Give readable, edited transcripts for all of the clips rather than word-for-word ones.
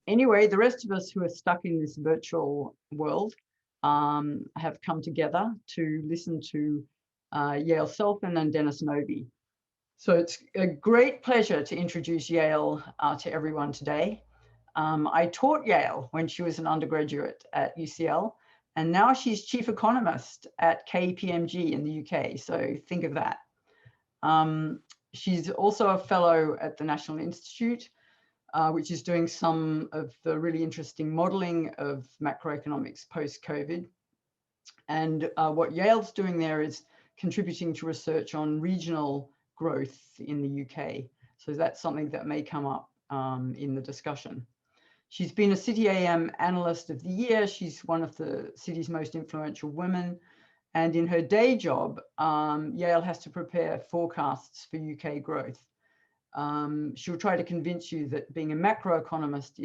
Anyway, the rest of us who are stuck in this virtual world have come together to listen to Yael Selfin and Dennis Novy. So it's a great pleasure to introduce Yael to everyone today. I taught Yael when she was an undergraduate at UCL, and now she's chief economist at KPMG in the UK. So think of that. She's also a fellow at the National Institute, which is doing some of the really interesting modeling of macroeconomics post-COVID. And what Yael's doing there is contributing to research on regional growth in the UK. So that's something that may come up in the discussion. She's been a City AM Analyst of the Year. She's one of the city's most influential women. And in her day job, Yael has to prepare forecasts for UK growth. She'll try to convince you that being a macroeconomist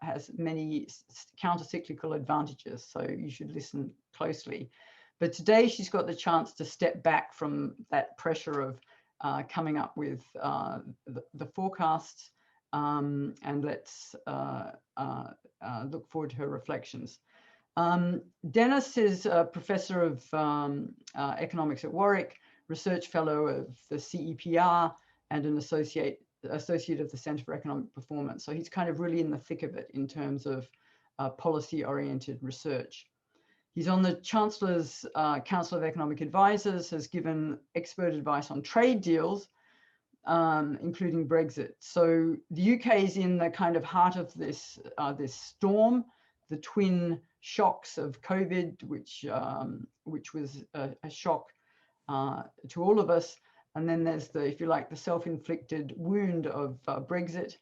has many counter-cyclical advantages, so you should listen closely. But today she's got the chance to step back from that pressure of coming up with the forecasts, and let's look forward to her reflections. Dennis is a professor of economics at Warwick, research fellow of the CEPR, and an associate of the Centre for Economic Performance. So he's kind of really in the thick of it in terms of policy-oriented research. He's on the Chancellor's Council of Economic Advisors, has given expert advice on trade deals, including Brexit. So the UK is in the kind of heart of this, this storm, the twin shocks of COVID, which was a shock to all of us. And then there's the, if you like, the self-inflicted wound of Brexit.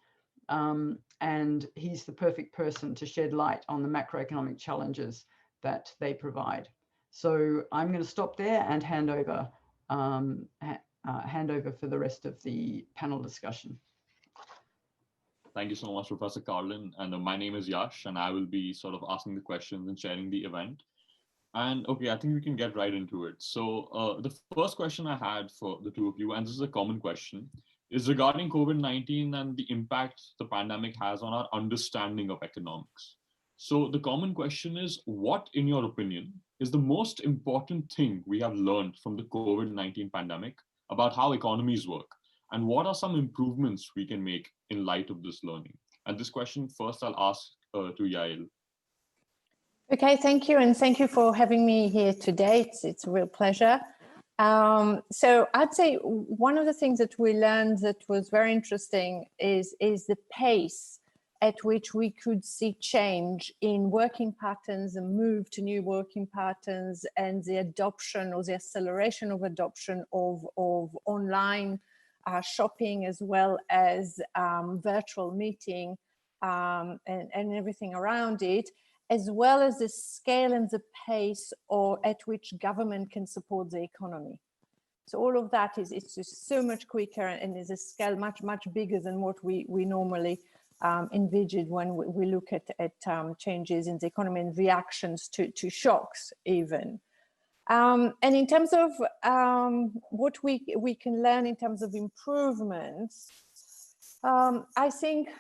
And he's the perfect person to shed light on the macroeconomic challenges that they provide. So I'm going to stop there and hand over for the rest of the panel discussion. Thank you so much, Professor Carlin. And my name is Yash, and I will be sort of asking the questions and sharing the event. And okay, I think we can get right into it. So the first question I had for the two of you, and this is a common question, is regarding COVID-19 and the impact the pandemic has on our understanding of economics. So the common question is, what, in your opinion, is the most important thing we have learned from the COVID-19 pandemic about how economies work? And what are some improvements we can make in light of this learning? And this question first I'll ask to Yael. Okay, thank you. And thank you for having me here today. It's a real pleasure. So I'd say one of the things that we learned that was very interesting is the pace at which we could see change in working patterns and move to new working patterns, and the adoption or the acceleration of adoption of online shopping, as well as virtual meeting and everything around it, as well as the scale and the pace or at which government can support the economy. So all of that it's just so much quicker and is a scale much bigger than what we normally envisaged when we look at changes in the economy and reactions to shocks even. And in terms of what we can learn in terms of improvements, I think,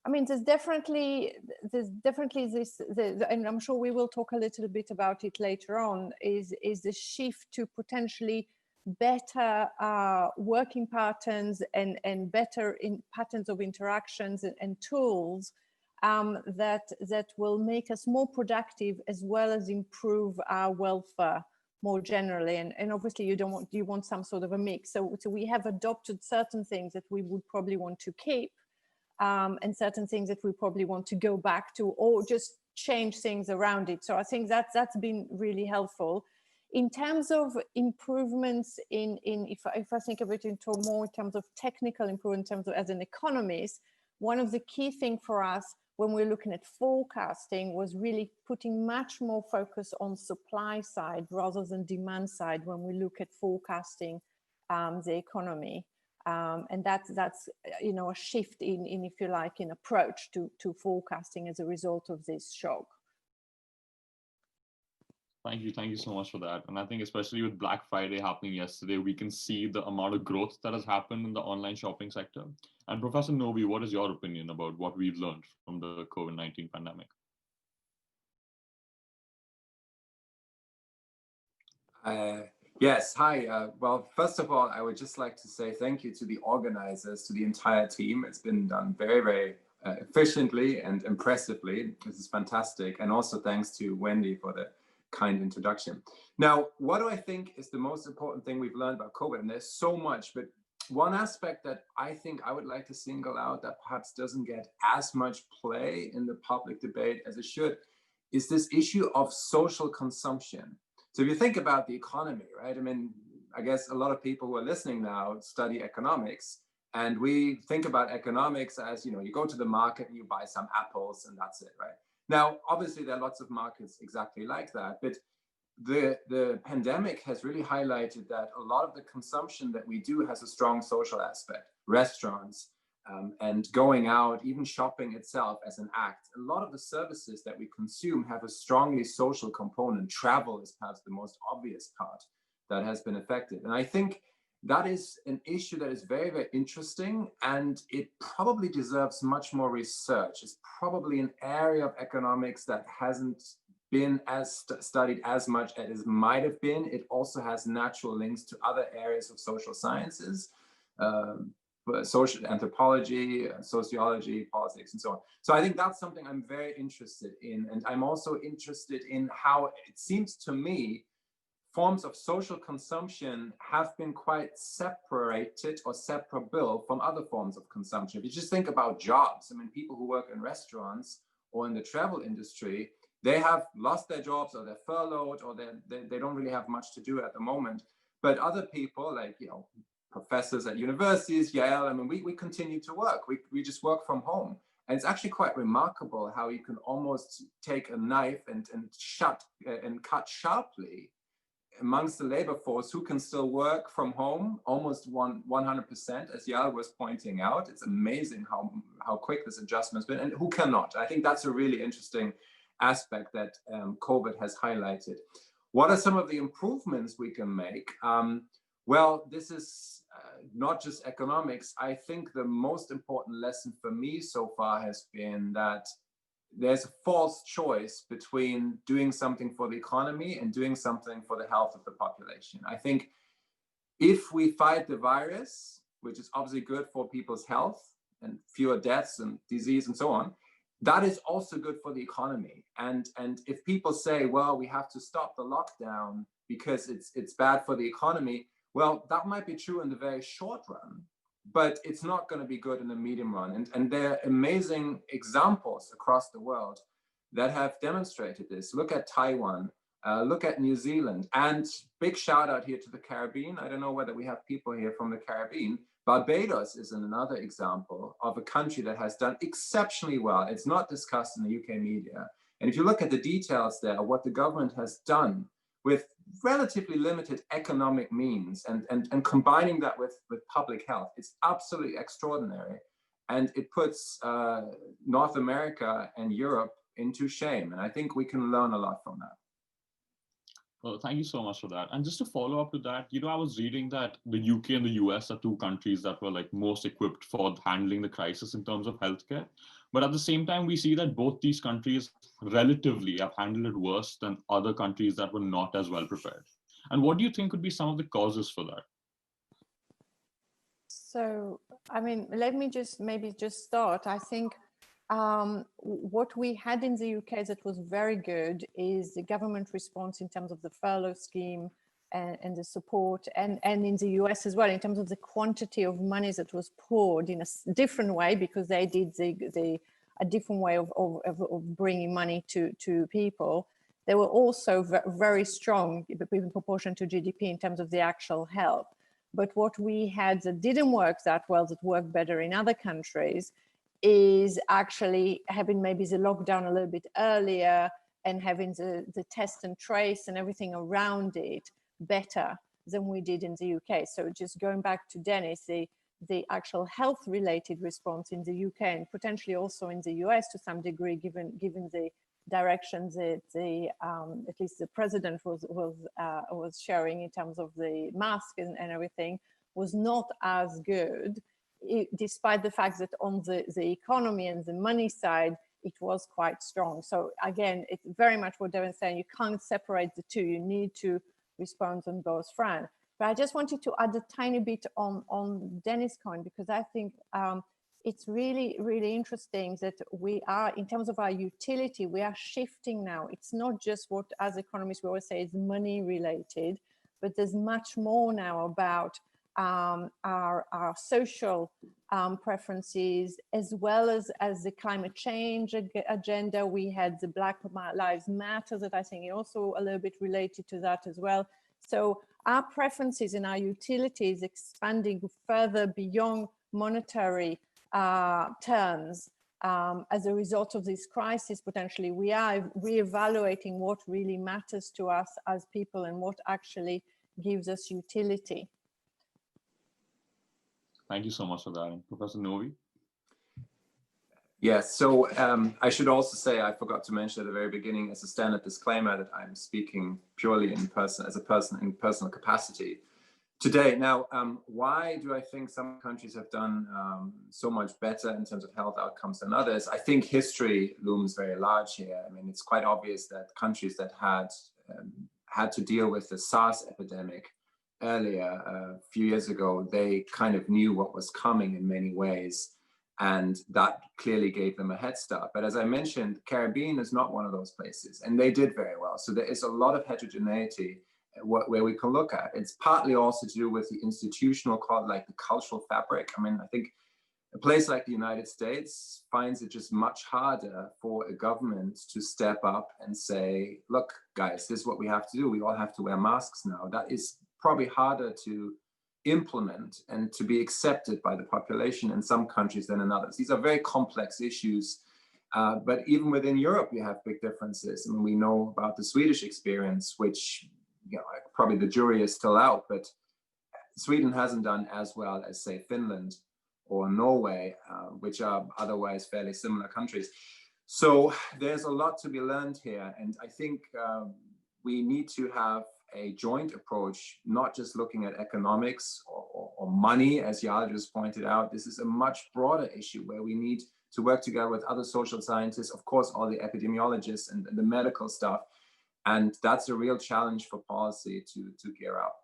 I mean, there's definitely this, and I'm sure we will talk a little bit about it later on, is the shift to potentially better working patterns and better patterns of interactions and tools that will make us more productive, as well as improve our welfare more generally. And obviously you want some sort of a mix. So we have adopted certain things that we would probably want to keep, and certain things that we probably want to go back to, or just change things around it. So I think that's been really helpful. In terms of improvements if I think of it into more in terms of technical improvement, in terms of as an economist, one of the key things for us when we're looking at forecasting was really putting much more focus on supply side rather than demand side when we look at forecasting the economy. And that's you know, a shift in if you like, in approach to forecasting as a result of this shock. Thank you so much for that. And I think especially with Black Friday happening yesterday, we can see the amount of growth that has happened in the online shopping sector. And Professor Novy, what is your opinion about what we've learned from the COVID-19 pandemic? Yes, hi. Well, first of all, I would just like to say thank you to the organizers, to the entire team. It's been done very, very efficiently and impressively. This is fantastic. And also thanks to Wendy for the kind introduction. Now, what do I think is the most important thing we've learned about COVID? And there's so much, but one aspect that I think I would like to single out that perhaps doesn't get as much play in the public debate as it should is this issue of social consumption. So if you think about the economy, right? I mean, I guess a lot of people who are listening now study economics, and we think about economics as, you go to the market and you buy some apples and that's it, right? Now, obviously there are lots of markets exactly like that, but the pandemic has really highlighted that a lot of the consumption that we do has a strong social aspect. Restaurants, and going out, even shopping itself as an act. A lot of the services that we consume have a strongly social component. Travel is perhaps the most obvious part that has been affected. And I think that is an issue that is very, very interesting, and it probably deserves much more research. It's probably an area of economics that hasn't been as studied as much as it might have been. It also has natural links to other areas of social sciences. Social anthropology, sociology, politics, and so on. So I think that's something I'm very interested in. And I'm also interested in how it seems to me forms of social consumption have been quite separated or separable from other forms of consumption. If you just think about jobs, I mean, people who work in restaurants or in the travel industry, they have lost their jobs or they're furloughed or they don't really have much to do at the moment. But other people like, professors at universities, Yael, I mean, we continue to work. We just work from home. And it's actually quite remarkable how you can almost take a knife and cut sharply amongst the labor force who can still work from home, almost 100%, as Yael was pointing out. It's amazing how quick this adjustment has been, and who cannot. I think that's a really interesting aspect that COVID has highlighted. What are some of the improvements we can make? Well, this is not just economics. I think the most important lesson for me so far has been that there's a false choice between doing something for the economy and doing something for the health of the population. I think if we fight the virus, which is obviously good for people's health and fewer deaths and disease and so on, that is also good for the economy. And if people say, well, we have to stop the lockdown because it's bad for the economy, well, that might be true in the very short run, but it's not going to be good in the medium run. And there are amazing examples across the world that have demonstrated this. Look at Taiwan, look at New Zealand, and big shout out here to the Caribbean. I don't know whether we have people here from the Caribbean. Barbados is another example of a country that has done exceptionally well. It's not discussed in the UK media. And if you look at the details there, what the government has done with relatively limited economic means and combining that with public health, it's absolutely extraordinary. And it puts North America and Europe into shame. And I think we can learn a lot from that. Well, thank you so much for that. And just to follow up to that, I was reading that the UK and the US are two countries that were most equipped for handling the crisis in terms of healthcare. But at the same time, we see that both these countries relatively have handled it worse than other countries that were not as well prepared. And what do you think could be some of the causes for that? So, I mean, let me just start. I think what we had in the UK that was very good is the government response in terms of the furlough scheme and the support, and in the US as well, in terms of the quantity of money that was poured in a different way, because they did a different way of bringing money to people. They were also very strong in proportion to GDP in terms of the actual help. But what we had that didn't work that well, that worked better in other countries, is actually having maybe the lockdown a little bit earlier and having the test and trace and everything around it better than we did in the UK. So just going back to Dennis, the actual health related response in the UK and potentially also in the US to some degree, given the directions that at least the president was sharing in terms of the mask and everything was not as good, despite the fact that on the economy and the money side, it was quite strong. So again, it's very much what Darren's saying, you can't separate the two, you need to respond on both fronts. But I just wanted to add a tiny bit on Dennis' coin, because I think it's really, really interesting that we are, in terms of our utility, we are shifting now. It's not just what, as economists, we always say is money related, but there's much more now about our social preferences, as well as the climate change agenda. We had the Black Lives Matter that I think is also a little bit related to that as well. So our preferences and our utilities expanding further beyond monetary terms as a result of this crisis. Potentially we are reevaluating what really matters to us as people and what actually gives us utility. Thank you so much for that. Professor Novy? Yes, so I should also say, I forgot to mention at the very beginning as a standard disclaimer that I'm speaking purely in person, as a person in personal capacity today. Now, why do I think some countries have done so much better in terms of health outcomes than others? I think history looms very large here. I mean, it's quite obvious that countries that had to deal with the SARS epidemic earlier, a few years ago, they kind of knew what was coming in many ways, and that clearly gave them a head start. But as I mentioned, Caribbean is not one of those places, and they did very well. So there is a lot of heterogeneity where we can look at. It's partly also to do with the institutional, like the cultural fabric. I mean, I think a place like the United States finds it just much harder for a government to step up and say, look, guys, this is what we have to do. We all have to wear masks now. That is probably harder to implement and to be accepted by the population in some countries than in others. These are very complex issues, but even within Europe, you have big differences. I mean, we know about the Swedish experience, which, you know, probably the jury is still out, but Sweden hasn't done as well as, say, Finland or Norway, which are otherwise fairly similar countries. So there's a lot to be learned here. And I think we need to have a joint approach, not just looking at economics or money, as Yael just pointed out. This is a much broader issue where we need to work together with other social scientists, of course, all the epidemiologists and the medical stuff. And that's a real challenge for policy to gear up.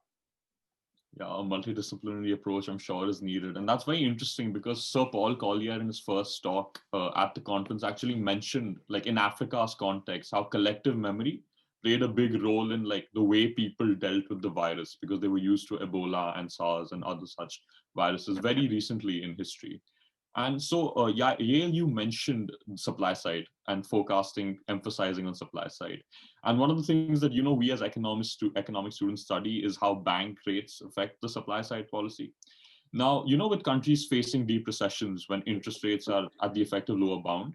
Yeah, a multidisciplinary approach, I'm sure, is needed. And that's very interesting because Sir Paul Collier in his first talk at the conference actually mentioned, like in Africa's context, how collective memory played a big role in like the way people dealt with the virus, because they were used to Ebola and SARS and other such viruses very recently in history. And so, Yael, you mentioned supply side and forecasting, emphasizing on supply side. And one of the things that, you know, we as economic students study is how bank rates affect the supply side policy. Now, you know, with countries facing deep recessions when interest rates are at the effective lower bound,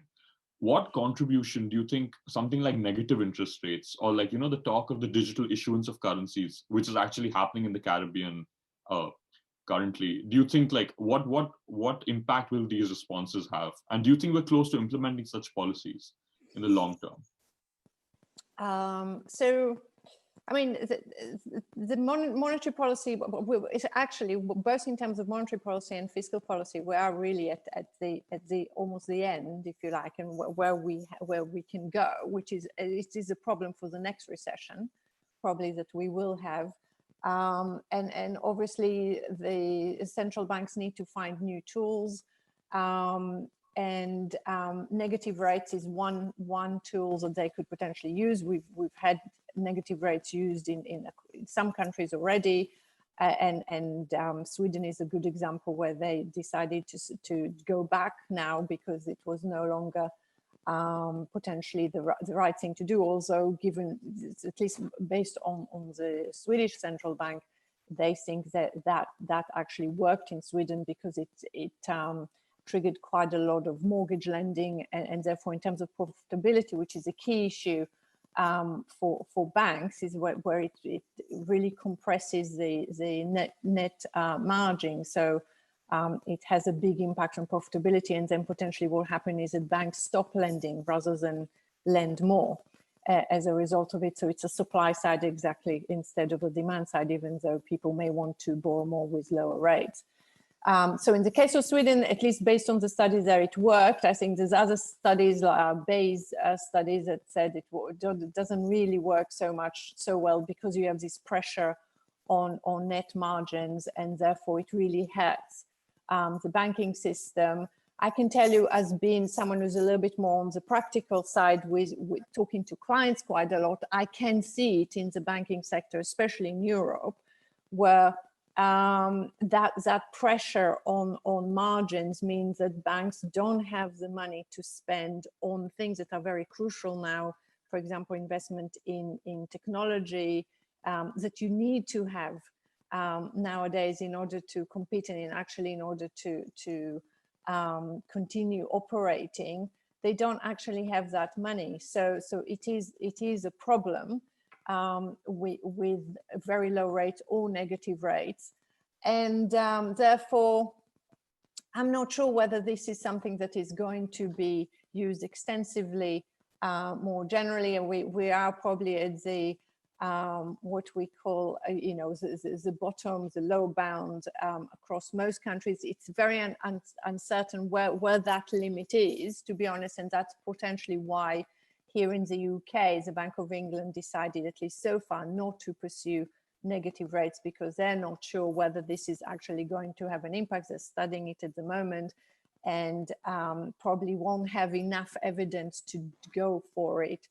what contribution do you think something like negative interest rates, or like, you know, the talk of the digital issuance of currencies, which is actually happening in the Caribbean currently, do you think like what impact will these responses have? And do you think we're close to implementing such policies in the long term? So, I mean, the monetary policy is actually, both in terms of monetary policy and fiscal policy, we are really at the almost the end, if you like, and where we can go, which is, it is a problem for the next recession, probably, that we will have. And obviously the central banks need to find new tools, and negative rates is one tool that they could potentially use. We've had negative rates used in some countries already, and Sweden is a good example where they decided to go back now because it was no longer potentially the right thing to do. Also, given, at least based on the Swedish central bank, they think that actually worked in Sweden because it triggered quite a lot of mortgage lending, and therefore in terms of profitability, which is a key issue for banks, is where it really compresses the net margin. So it has a big impact on profitability, and then potentially what will happen is that banks stop lending rather than lend more as a result of it. So it's a supply side exactly instead of a demand side, even though people may want to borrow more with lower rates. So in the case of Sweden, at least based on the studies there, it worked. I think there's other studies, like Bayes studies, that said it doesn't really work so well because you have this pressure on net margins, and therefore it really hurts the banking system. I can tell you, as being someone who's a little bit more on the practical side with talking to clients quite a lot, I can see it in the banking sector, especially in Europe, where that pressure on margins means that banks don't have the money to spend on things that are very crucial now. For example, investment in technology that you need to have nowadays in order to compete and in order to continue operating. They don't actually have that money. So it is a problem with very low rates or negative rates. And therefore, I'm not sure whether this is something that is going to be used extensively more generally. And we are probably at the what we call, the bottom, the low bound across most countries. It's very uncertain where that limit is, to be honest, and that's potentially why here in the UK, the Bank of England decided, at least so far, not to pursue negative rates because they're not sure whether this is actually going to have an impact. They're studying it at the moment and probably won't have enough evidence to go for it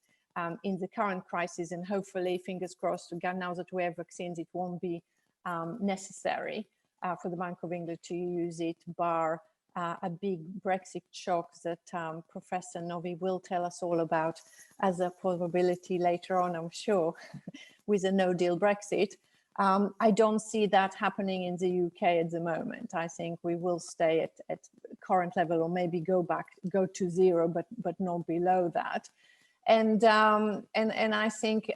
in the current crisis. And hopefully, fingers crossed, again, now that we have vaccines, it won't be necessary for the Bank of England to use it, bar a big Brexit shock that Professor Novy will tell us all about as a probability later on, I'm sure, with a no-deal Brexit. I don't see that happening in the UK at the moment. I think we will stay at current level, or maybe go to zero, but not below that. And I think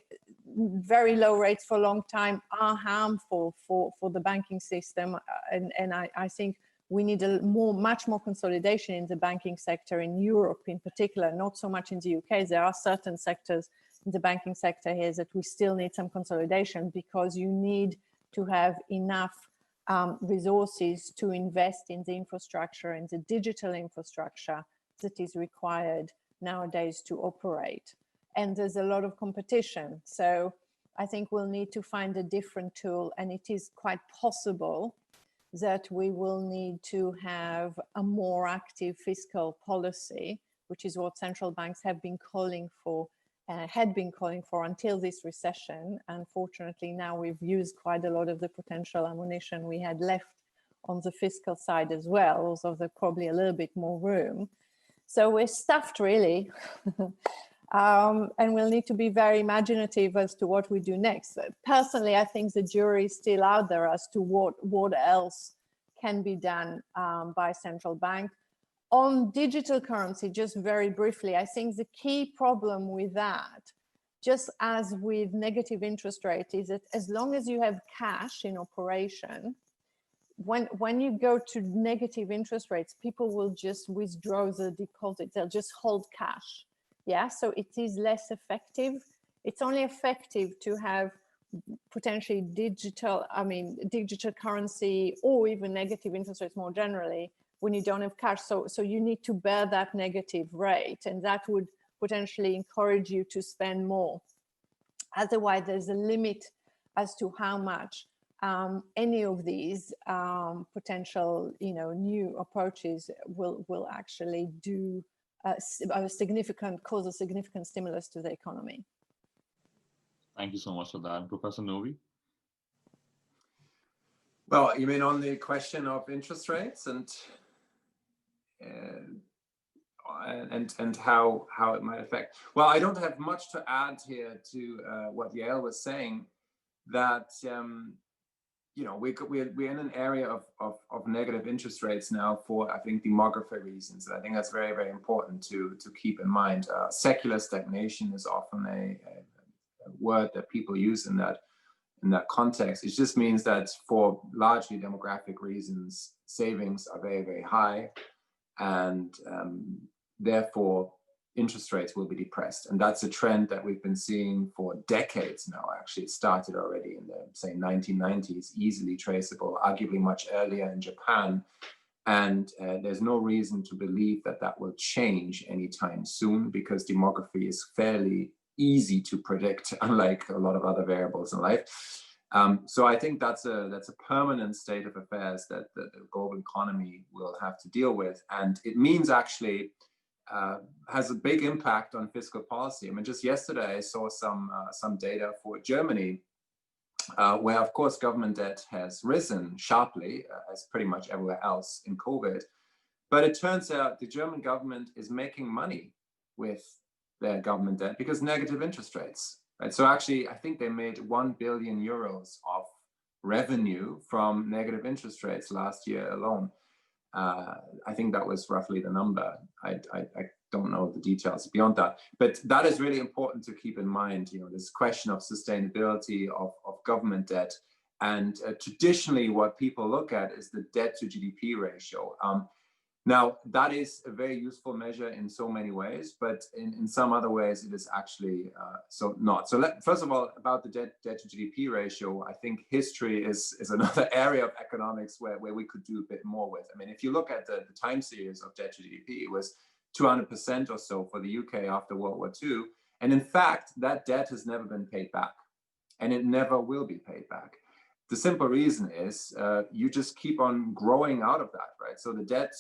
very low rates for a long time are harmful for the banking system. And I think we need much more consolidation in the banking sector in Europe in particular, not so much in the UK. There are certain sectors in the banking sector here that we still need some consolidation, because you need to have enough resources to invest in the infrastructure and the digital infrastructure that is required nowadays to operate. And there's a lot of competition. So I think we'll need to find a different tool, and it is quite possible that we will need to have a more active fiscal policy, which is what central banks have been calling for, had been calling for until this recession. Unfortunately, now we've used quite a lot of the potential ammunition we had left on the fiscal side as well, although there's probably a little bit more room. So we're stuffed, really. And we'll need to be very imaginative as to what we do next. Personally, I think the jury is still out there as to what else can be done by central bank. On digital currency, just very briefly, I think the key problem with that, just as with negative interest rate, is that as long as you have cash in operation, when you go to negative interest rates, people will just withdraw the deposit. They'll just hold cash. Yeah, so it is less effective. It's only effective to have potentially digital currency or even negative interest rates more generally when you don't have cash. So you need to bear that negative rate, and that would potentially encourage you to spend more. Otherwise, there's a limit as to how much any of these potential, new approaches will actually do cause a significant stimulus to the economy. Thank you so much for that, Professor Novy. Well, you mean on the question of interest rates and how it might affect? Well, I don't have much to add here to what Yael was saying. That we're in an area of negative interest rates now for, I think, demography reasons. And I think that's very, very important to keep in mind. Secular stagnation is often a word that people use in that context. It just means that for largely demographic reasons, savings are very, very high, and therefore, interest rates will be depressed. And that's a trend that we've been seeing for decades now. Actually, it started already in the, say, 1990s, easily traceable, arguably much earlier in Japan. And there's no reason to believe that that will change anytime soon, because demography is fairly easy to predict, unlike a lot of other variables in life. So I think that's a permanent state of affairs that the global economy will have to deal with. And it means actually has a big impact on fiscal policy. I mean, just yesterday I saw some data for Germany, where of course government debt has risen sharply, as pretty much everywhere else in COVID. But it turns out the German government is making money with their government debt because negative interest rates. Right? So actually, I think they made 1 billion euros of revenue from negative interest rates last year alone. I think that was roughly the number. I don't know the details beyond that, but that is really important to keep in mind. You know, this question of sustainability of government debt, and traditionally what people look at is the debt to GDP ratio. Now, that is a very useful measure in so many ways, but in some other ways it is actually so not. So first of all, about the debt to GDP ratio, I think history is another area of economics where we could do a bit more with. I mean, if you look at the time series of debt to GDP, it was 200% or so for the UK after World War II. And in fact, that debt has never been paid back, and it never will be paid back. The simple reason is you just keep on growing out of that, right? So the debt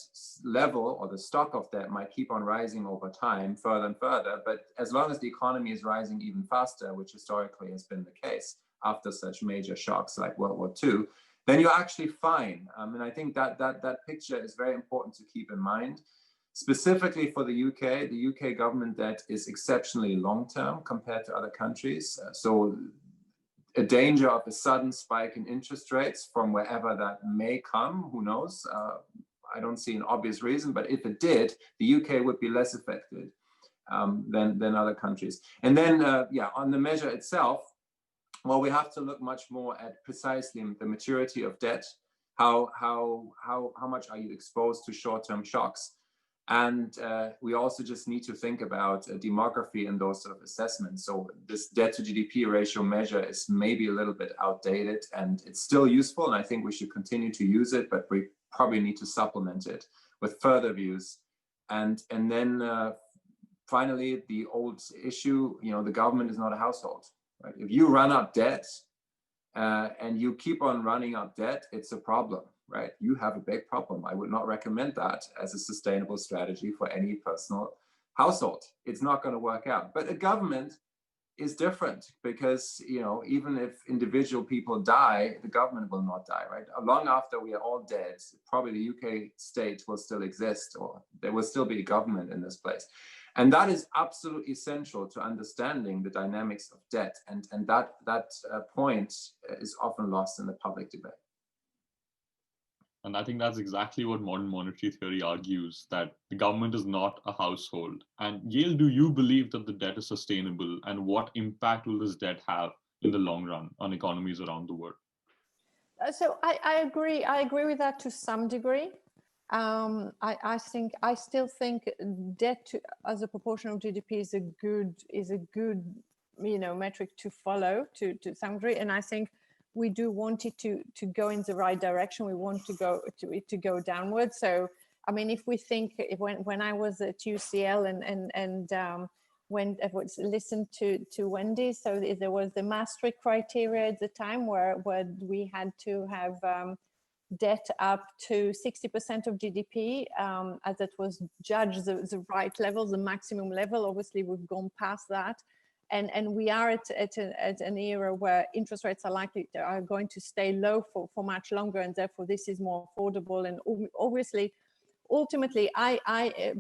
level or the stock of debt might keep on rising over time, further and further. But as long as the economy is rising even faster, which historically has been the case after such major shocks like World War II, then you're actually fine. And I think that picture is very important to keep in mind. Specifically for the UK government debt is exceptionally long-term compared to other countries. So a danger of a sudden spike in interest rates from wherever that may come, who knows? I don't see an obvious reason, but if it did, the UK would be less affected than other countries. And then, on the measure itself, well, we have to look much more at precisely the maturity of debt. How much are you exposed to short-term shocks? And we also just need to think about demography and those sort of assessments. So this debt to GDP ratio measure is maybe a little bit outdated, and it's still useful. And I think we should continue to use it, but we probably need to supplement it with further views. And then finally, the old issue, you know, the government is not a household, right? If you run up debt and you keep on running up debt, it's a problem. Right? You have a big problem. I would not recommend that as a sustainable strategy for any personal household. It's not going to work out. But a government is different because, you know, even if individual people die, the government will not die, right? Long after we are all dead, probably the UK state will still exist, or there will still be a government in this place. And that is absolutely essential to understanding the dynamics of debt. And that point is often lost in the public debate. And I think that's exactly what modern monetary theory argues, that the government is not a household. And Yael, do you believe that the debt is sustainable, and what impact will this debt have in the long run on economies around the world? So I agree. I agree with that to some degree. I still think debt as a proportion of GDP is a good metric to follow to some degree, and I think we do want it to go in the right direction. We want to go downwards. So, I mean, if we think when I was at UCL and when I was listened to Wendy, so there was the Maastricht criteria at the time where we had to have debt up to 60% of GDP, as that was judged the right level, the maximum level. Obviously, we've gone past that. And we are at an era where interest rates are going to stay low for much longer, and therefore this is more affordable. And obviously, ultimately, I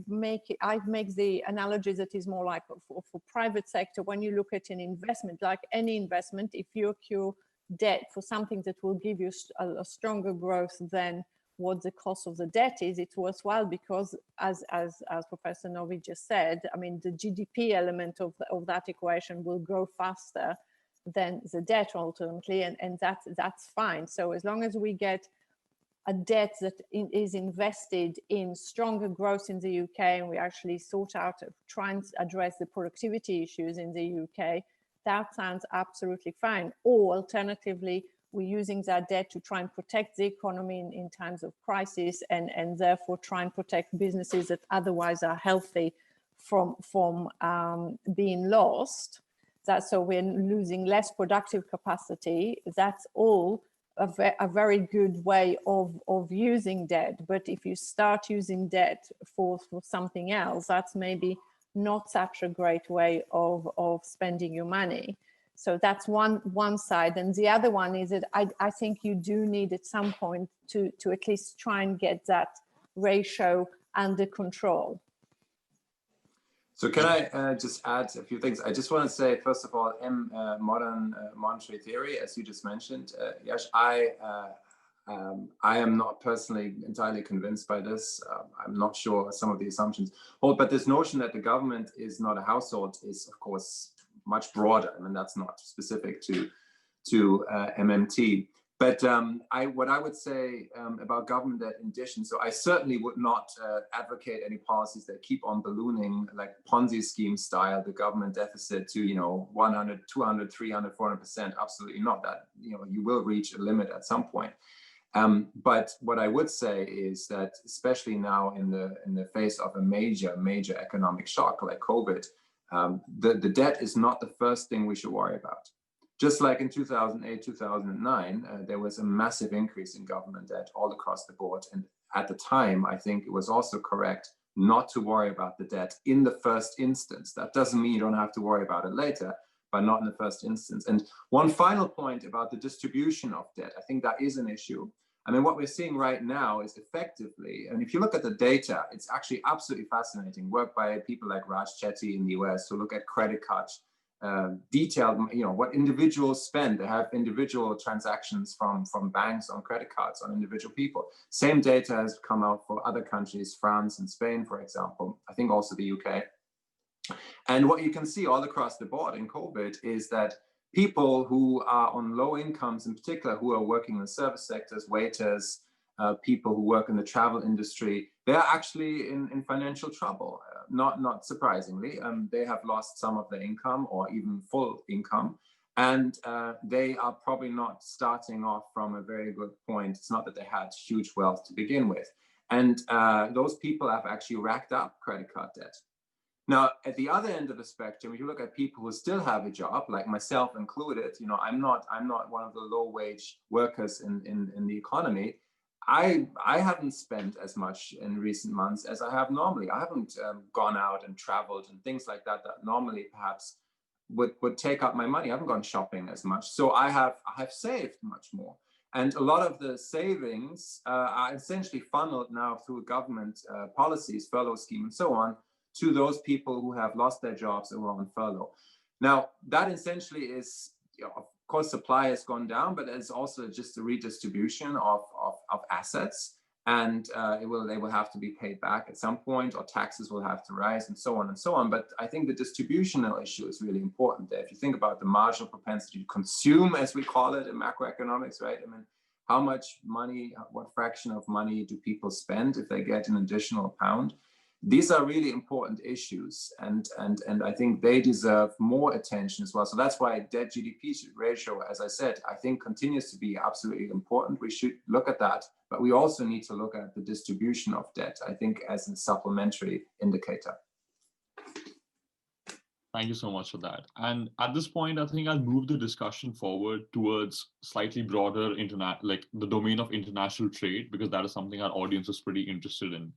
make the analogy that is more like for private sector. When you look at an investment, like any investment, if you accrue debt for something that will give you a stronger growth than what the cost of the debt is, it's worthwhile because, as Professor Novy just said, I mean, the GDP element of that equation will grow faster than the debt ultimately, and that's fine. So as long as we get a debt that is invested in stronger growth in the UK, and we actually sought out to try and address the productivity issues in the UK, that sounds absolutely fine. Or alternatively, we're using that debt to try and protect the economy in times of crisis, and therefore try and protect businesses that otherwise are healthy from being lost. So we're losing less productive capacity. That's all a very good way of using debt. But if you start using debt for something else, that's maybe not such a great way of spending your money. So that's one side. And the other one is that I think you do need at some point to at least try and get that ratio under control. So can I just add a few things? I just want to say, first of all, modern monetary theory, as you just mentioned, Yash, I am not personally entirely convinced by this. I'm not sure some of the assumptions hold, but this notion that the government is not a household is, of course, much broader. I mean, that's not specific to MMT. But what I would say about government debt in addition, so I certainly would not advocate any policies that keep on ballooning like Ponzi scheme style, the government deficit to, 100, 200, 300, 400%. Absolutely not. That, you will reach a limit at some point. But what I would say is that, especially now in the face of a major economic shock like COVID, the debt is not the first thing we should worry about. Just like in 2008, 2009, there was a massive increase in government debt all across the board. And at the time, I think it was also correct not to worry about the debt in the first instance. That doesn't mean you don't have to worry about it later, but not in the first instance. And one final point about the distribution of debt, I think that is an issue. I mean, what we're seeing right now is effectively, and if you look at the data, it's actually absolutely fascinating. Work by people like Raj Chetty in the US who look at credit cards, detailed, what individuals spend. They have individual transactions from banks on credit cards on individual people. Same data has come out for other countries, France and Spain, for example. I think also the UK. And what you can see all across the board in COVID is that people who are on low incomes, in particular, who are working in the service sectors, waiters, people who work in the travel industry, they're actually in financial trouble. Not surprisingly, they have lost some of their income or even full income, and they are probably not starting off from a very good point. It's not that they had huge wealth to begin with, and those people have actually racked up credit card debt. Now, at the other end of the spectrum, if you look at people who still have a job, like myself included, I'm not one of the low-wage workers in the economy. I haven't spent as much in recent months as I have normally. I haven't gone out and traveled and things like that normally perhaps would take up my money. I haven't gone shopping as much. So I have saved much more. And a lot of the savings are essentially funneled now through government policies, furlough scheme and so on, to those people who have lost their jobs or are on furlough. Now, that essentially is, of course, supply has gone down, but it's also just a redistribution of assets, and they will have to be paid back at some point, or taxes will have to rise, and so on and so on. But I think the distributional issue is really important there. If you think about the marginal propensity to consume, as we call it in macroeconomics, right? I mean, how much money, what fraction of money do people spend if they get an additional pound? These are really important issues, and I think they deserve more attention as well. So that's why debt-GDP ratio, as I said, I think continues to be absolutely important. We should look at that, but we also need to look at the distribution of debt, I think, as a supplementary indicator. Thank you so much for that. And at this point, I think I'll move the discussion forward towards slightly broader like the domain of international trade, because that is something our audience is pretty interested in.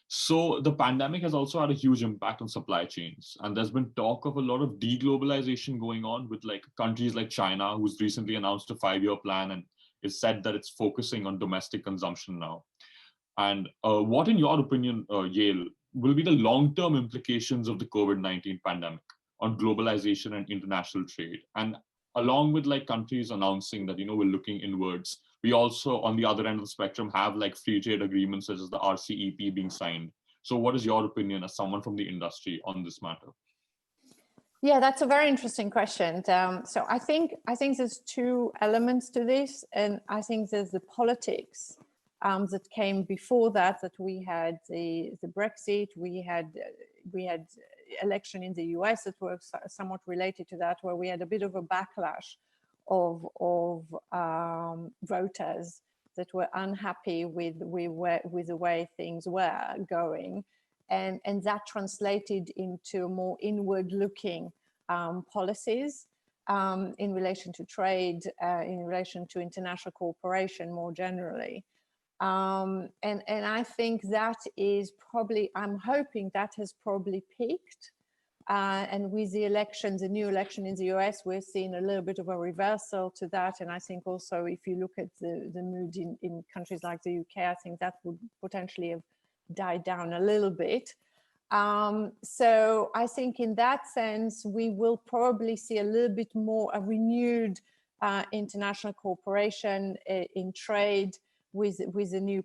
So the pandemic has also had a huge impact on supply chains, and there's been talk of a lot of deglobalization going on with like countries like China, who's recently announced a 5-year plan and it's said that it's focusing on domestic consumption now. And what, in your opinion, Yael, will be the long-term implications of the COVID-19 pandemic on globalization and international trade? And along with like countries announcing that, we're looking inwards, we also, on the other end of the spectrum, have like free trade agreements such as the RCEP being signed. So what is your opinion as someone from the industry on this matter? Yeah, that's a very interesting question. So I think there's two elements to this, and I think there's the politics that came before that. That we had the Brexit, we had election in the US that were somewhat related to that, where we had a bit of a backlash of voters that were unhappy with the way things were going, and that translated into more inward-looking policies in relation to trade, in relation to international cooperation more generally. And I think that is probably, I'm hoping that has probably peaked. And with the elections, the new election in the US, we're seeing a little bit of a reversal to that. And I think also if you look at the mood in countries like the UK, I think that would potentially have died down a little bit. So I think in that sense, we will probably see a little bit more a renewed international cooperation in trade with the new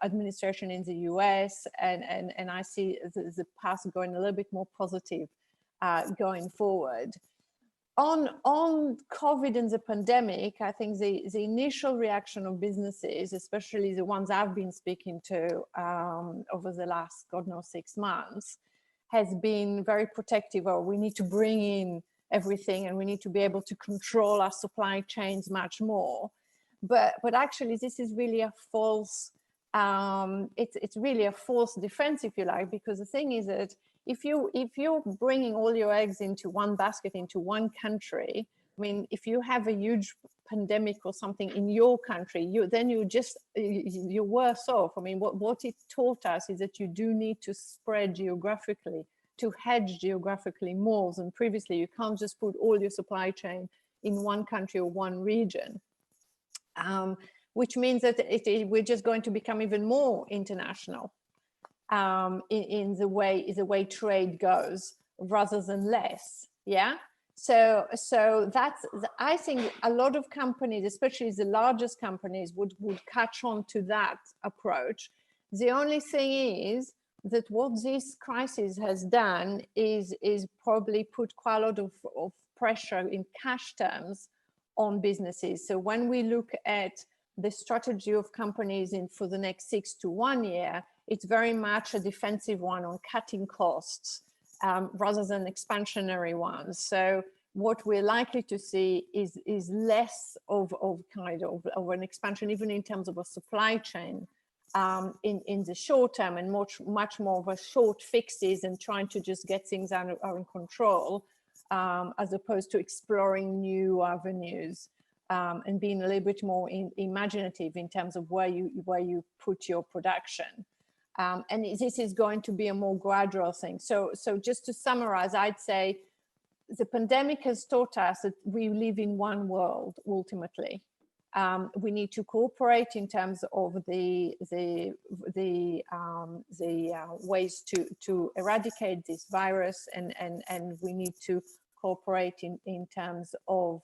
administration in the US, and I see the path going a little bit more positive going forward. On COVID and the pandemic, I think the initial reaction of businesses, especially the ones I've been speaking to over the last, God knows, 6 months, has been very protective. Or we need to bring in everything and we need to be able to control our supply chains much more. But actually, this is really a false, it's really a false defense, if you like, because the thing is that if you're bringing all your eggs into one basket, into one country, I mean, if you have a huge pandemic or something in your country, you're worse off. I mean, what it taught us is that you do need to spread geographically, to hedge geographically more than previously. You can't just put all your supply chain in one country or one region. Which means that we're just going to become even more international in the way trade goes, rather than less. Yeah. So that's, I think a lot of companies, especially the largest companies, would catch on to that approach. The only thing is that what this crisis has done is probably put quite a lot of pressure in cash terms on businesses. So when we look at the strategy of companies for the next 6 to 1 year, it's very much a defensive one on cutting costs rather than expansionary ones. So what we're likely to see is less of an expansion, even in terms of a supply chain in the short term, and much more of a short fixes and trying to just get things under control. As opposed to exploring new avenues and being a little bit more imaginative in terms of where you put your production. And this is going to be a more gradual thing. So just to summarize, I'd say the pandemic has taught us that we live in one world ultimately. We need to cooperate in terms of the ways to eradicate this virus, and we need to cooperate in terms of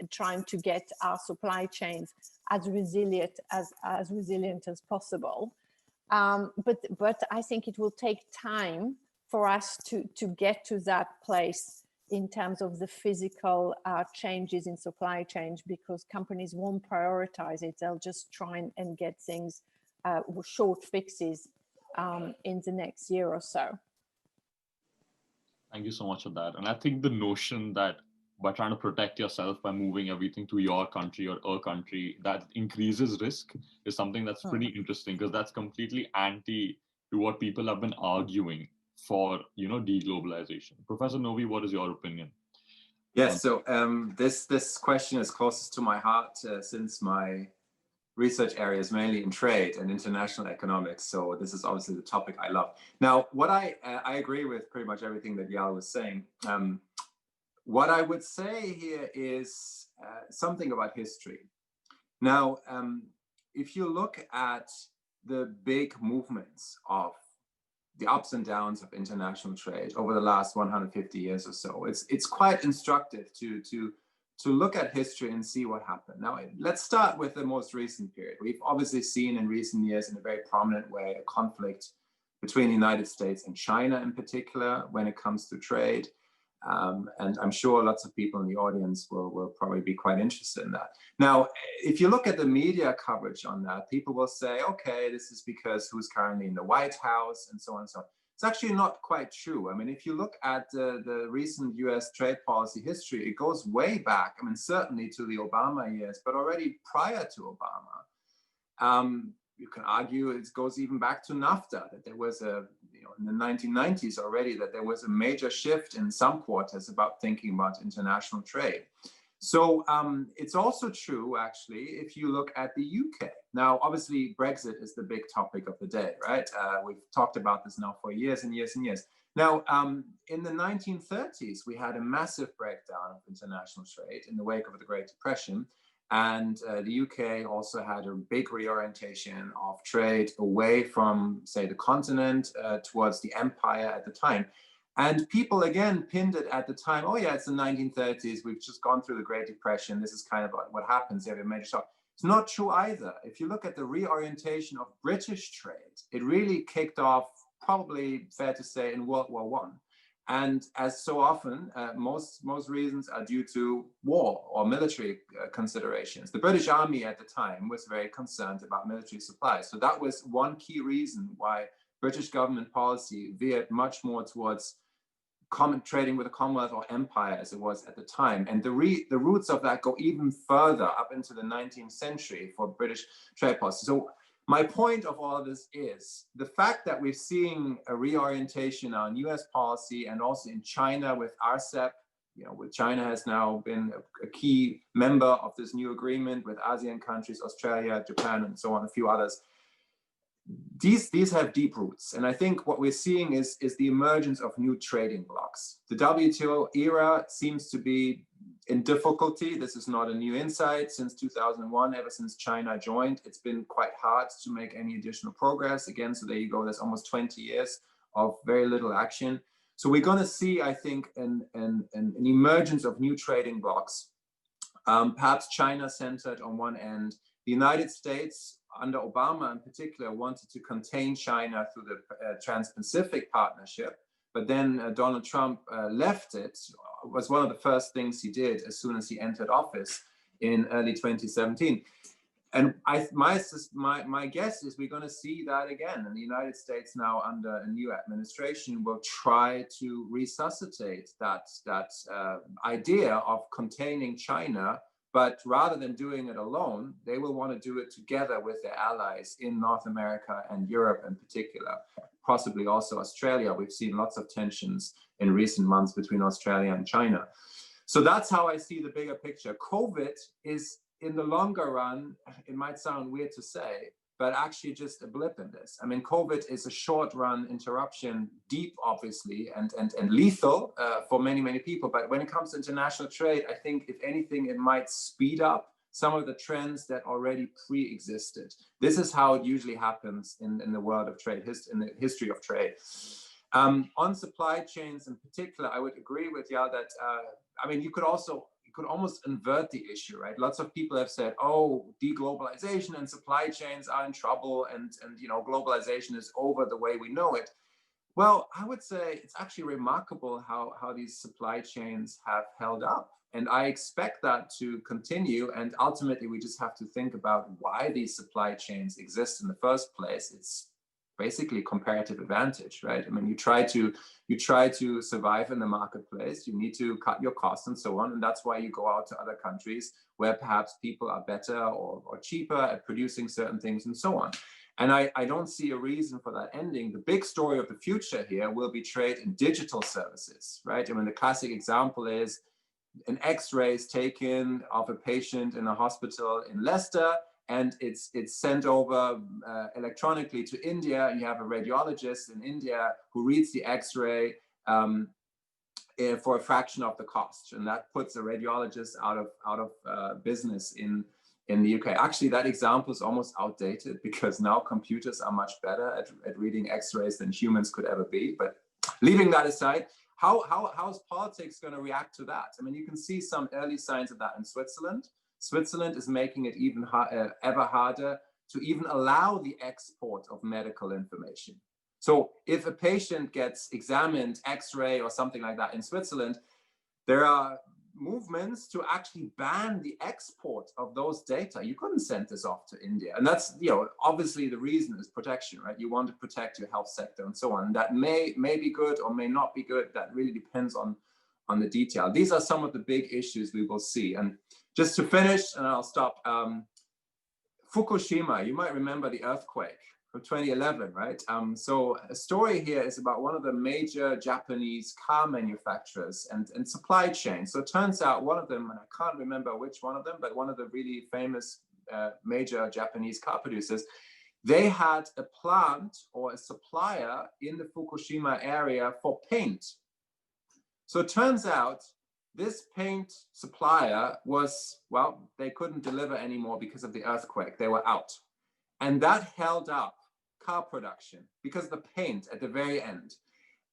trying to get our supply chains as resilient as possible. But I think it will take time for us to get to that place in terms of the physical changes in supply chains, because companies won't prioritize it. They'll just try and get things short fixes in the next year or so. Thank you so much for that. And I think the notion that by trying to protect yourself by moving everything to your country or a country that increases risk is something that's pretty interesting, because that's completely anti to what people have been arguing for, deglobalization. Professor Novy, what is your opinion? Yes, so this question is closest to my heart since my research area is mainly in trade and international economics. So this is obviously the topic I love. Now, what I agree with pretty much everything that Yael was saying. What I would say here is something about history. Now, if you look at the big movements of the ups and downs of international trade over the last 150 years or so, it's quite instructive to look at history and see what happened. Now, let's start with the most recent period. We've obviously seen in recent years in a very prominent way a conflict between the United States and China in particular when it comes to trade. And I'm sure lots of people in the audience will probably be quite interested in that. Now, if you look at the media coverage on that, people will say, okay, this is because who's currently in the White House and so on and so on. It's actually not quite true. I mean, if you look at the recent US trade policy history, it goes way back. I mean, certainly to the Obama years, but already prior to Obama. You can argue it goes even back to NAFTA, that there was in the 1990s already, that there was a major shift in some quarters about thinking about international trade. So it's also true, actually, if you look at the UK. Now, obviously, Brexit is the big topic of the day, right? We've talked about this now for years and years and years. Now, in the 1930s, we had a massive breakdown of international trade in the wake of the Great Depression. And the UK also had a big reorientation of trade away from, say, the continent towards the empire at the time. And people, again, pinned it at the time, oh yeah, it's the 1930s, we've just gone through the Great Depression, this is kind of what happens, you have a major shock. It's not true either. If you look at the reorientation of British trade, it really kicked off, probably fair to say, in World War I. And as so often, most reasons are due to war or military considerations. The British Army at the time was very concerned about military supplies. So that was one key reason why British government policy veered much more towards trading with the Commonwealth or empire as it was at the time. And the roots of that go even further up into the 19th century for British trade policy. So my point of all of this is the fact that we're seeing a reorientation on US policy and also in China with RCEP, with China has now been a key member of this new agreement with ASEAN countries, Australia, Japan, and so on, a few others. These have deep roots. And I think what we're seeing is the emergence of new trading blocs. The WTO era seems to be in difficulty. This is not a new insight. Since 2001, ever since China joined, it's been quite hard to make any additional progress. Again, so there you go, there's almost 20 years of very little action. So we're going to see, I think, an emergence of new trading blocs, perhaps China-centered on one end. The United States, under Obama in particular, wanted to contain China through the Trans-Pacific Partnership, but then Donald Trump left it. It was one of the first things he did as soon as he entered office in early 2017. And my guess is we're going to see that again. And the United States now under a new administration will try to resuscitate that idea of containing China. But rather than doing it alone, they will want to do it together with their allies in North America and Europe in particular, possibly also Australia. We've seen lots of tensions in recent months between Australia and China. So that's how I see the bigger picture. COVID is, in the longer run, it might sound weird to say, but actually just a blip in this. I mean, COVID is a short-run interruption, deep, obviously, and lethal for many, many people. But when it comes to international trade, I think, if anything, it might speed up some of the trends that already pre-existed. This is how it usually happens in the world of trade, in the history of trade. On supply chains in particular, I would agree with Yael that, I mean, you could almost invert the issue, right? Lots of people have said, oh, deglobalization and supply chains are in trouble and globalization is over the way we know it. Well, I would say it's actually remarkable how these supply chains have held up. And I expect that to continue. And ultimately, we just have to think about why these supply chains exist in the first place. It's basically comparative advantage, right? I mean, you try to survive in the marketplace, you need to cut your costs and so on. And that's why you go out to other countries where perhaps people are better or cheaper at producing certain things and so on. And I don't see a reason for that ending. The big story of the future here will be trade in digital services, right? I mean, the classic example is an X-ray is taken of a patient in a hospital in Leicester, and it's sent over electronically to India, and you have a radiologist in India who reads the X-ray for a fraction of the cost, and that puts a radiologist out of business in the UK. Actually, that example is almost outdated because now computers are much better at reading X-rays than humans could ever be. But leaving that aside, how's politics going to react to that? I mean, you can see some early signs of that in Switzerland. Switzerland is making it ever harder to even allow the export of medical information. So if a patient gets examined, X-ray or something like that in Switzerland, there are movements to actually ban the export of those data. You couldn't send this off to India. And that's, obviously the reason is protection, right? You want to protect your health sector and so on. That may be good or may not be good. That really depends on the detail. These are some of the big issues we will see. And just to finish, and I'll stop, Fukushima, you might remember the earthquake from 2011, right? So a story here is about one of the major Japanese car manufacturers and supply chain. So it turns out one of them, and I can't remember which one of them, but one of the really famous major Japanese car producers, they had a plant or a supplier in the Fukushima area for paint. So it turns out this paint supplier was, well, they couldn't deliver anymore because of the earthquake. They were out. And that held up car production because of the paint at the very end.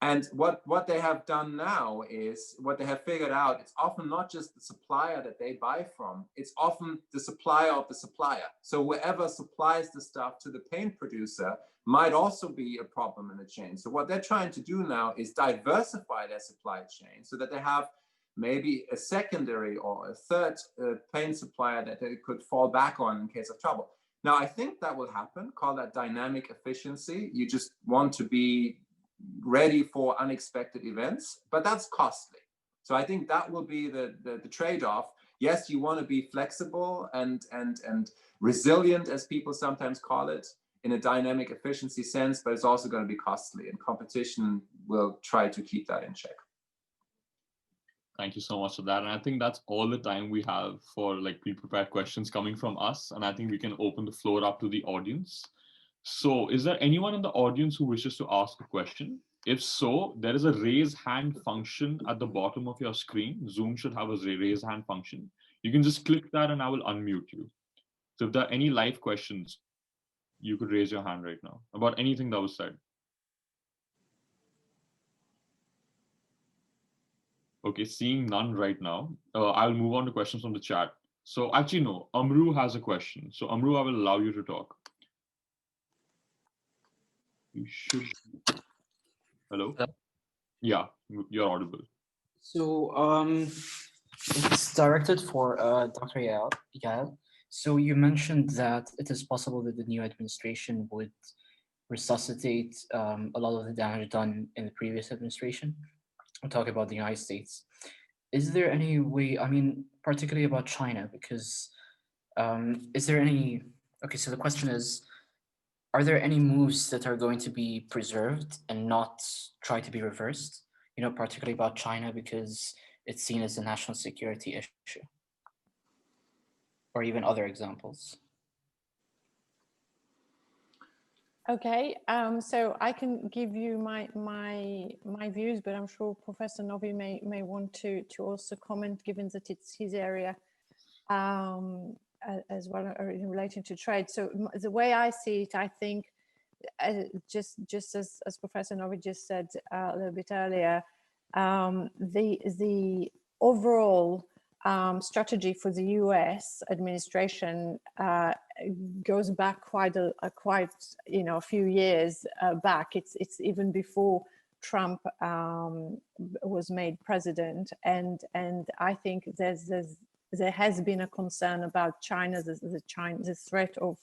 And what they have done now is, what they have figured out, it's often not just the supplier that they buy from, it's often the supplier of the supplier. So whoever supplies the stuff to the paint producer might also be a problem in the chain. So what they're trying to do now is diversify their supply chain so that they have maybe a secondary or a third paint supplier that they could fall back on in case of trouble. Now, I think that will happen, call that dynamic efficiency. You just want to be ready for unexpected events, but that's costly. So I think that will be the trade-off. Yes, you want to be flexible and resilient, as people sometimes call it, in a dynamic efficiency sense, but it's also going to be costly, and competition will try to keep that in check. Thank you so much for that. And I think that's all the time we have for like pre-prepared questions coming from us. And I think we can open the floor up to the audience. So is there anyone in the audience who wishes to ask a question? If so, there is a raise hand function at the bottom of your screen. Zoom should have a raise hand function. You can just click that and I will unmute you. So if there are any live questions, you could raise your hand right now about anything that was said. Okay, seeing none right now, I'll move on to questions from the chat. So actually, no, Amru has a question. So Amru, I will allow you to talk. You should. Hello? Hello? Yeah, you're audible. So it's directed for Dr. Yael. So you mentioned that it is possible that the new administration would resuscitate a lot of the damage done in the previous administration. I'm talking about the United States. Is there any way, I mean, particularly about China, because is there any, okay, so the question is, are there any moves that are going to be preserved and not try to be reversed? You know, particularly about China, because it's seen as a national security issue, or even other examples. Okay, so I can give you my views, but I'm sure Professor Novy may want to also comment, given that it's his area as well in relation to trade. So the way I see it, I think, just as Professor Novy just said a little bit earlier, the overall strategy for the U.S. administration goes back quite a few years back. It's even before Trump was made president, and I think there has been a concern about China, the threat of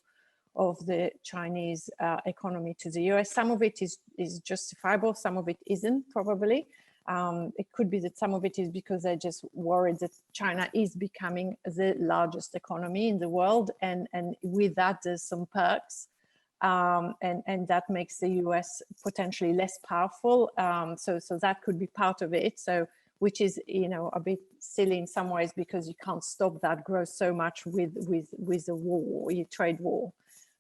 the Chinese economy to the US. Some of it is justifiable, some of it isn't, probably. It could be that some of it is because they're just worried that China is becoming the largest economy in the world, and with that there's some perks, and that makes the US potentially less powerful. So that could be part of it. So, which is, you know, a bit silly in some ways, because you can't stop that growth so much with a war, a trade war.